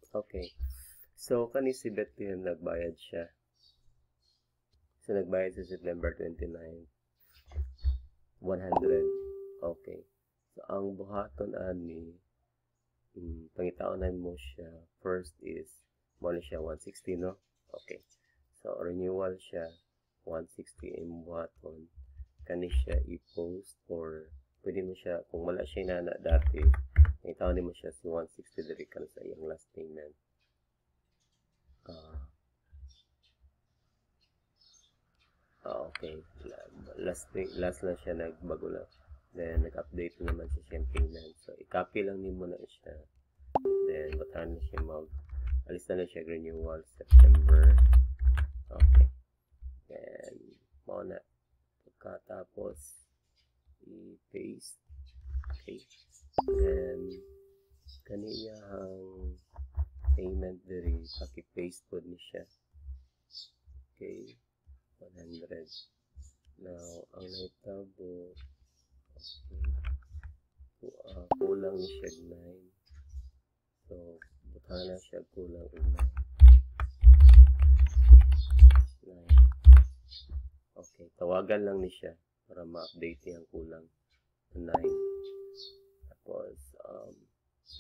Okay. So, kani si Bethlehem nagbayad siya. So, nagbayad sa September 29. 100. Okay. So, ang buhaton ani, pangitaonan mo siya. First is, mo na siya 160, no? Okay. So, renewal siya, 160 ang buhaton. Kani siya i-post or pwede mo siya, kung wala siya inana dati, pangitaonan mo siya si 160 diri ka sa iyang last payment. Okay. Last na siya nagbago na. Then, nag-update naman siya siyang payment. So, i-copy lang din mo na siya. Then, batahan na siya alis na siya renewal September. Okay. Then, mauna. Pagkatapos, i-paste. Okay. Then, kaniyang payment diri, paki-paste po ni siya. Okay. 100. Now, ang naitabo, okay, kulang ni siya 9. So, butahan na siya kulang 9. Okay, tawagan lang ni siya para ma-update niya ang kulang 9. Tapos,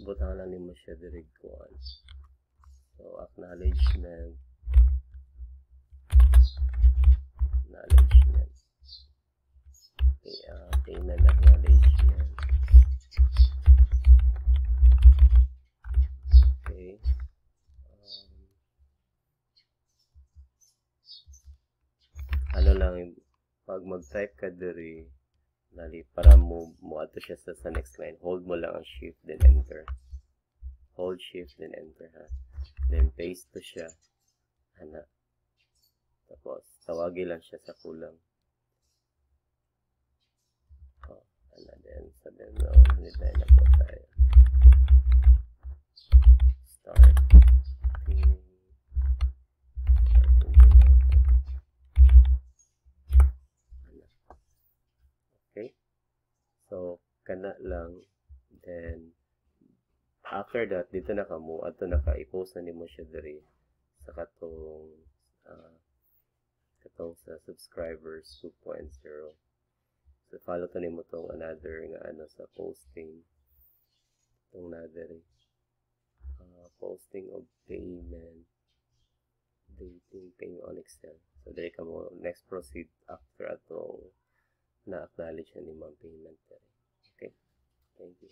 butahan lang ni mo siya direct kuhan. So, acknowledgement. Payment acknowledgement. Okay. Ano lang, pag mag-type ka diri, para mo ato siya sa next line, hold mo lang ang shift, then enter. Hold shift, then enter, ha. Then, paste to siya. Ana. Tapos, tawagin lang siya sa kulang. Then, sabihin mo, nilay na po tayo. Okay. So, kana lang. Then, after that, dito na ka mo, ato na ka, i-post na mo siya diri sa katong sa subscribers 2.0. So, follow to nimo tong another nga sa posting. Itong another posting of payment, dating payment on Excel. So, dali ka mo next proceed after atong na-acknowledge na ni payment. Okay? Thank you.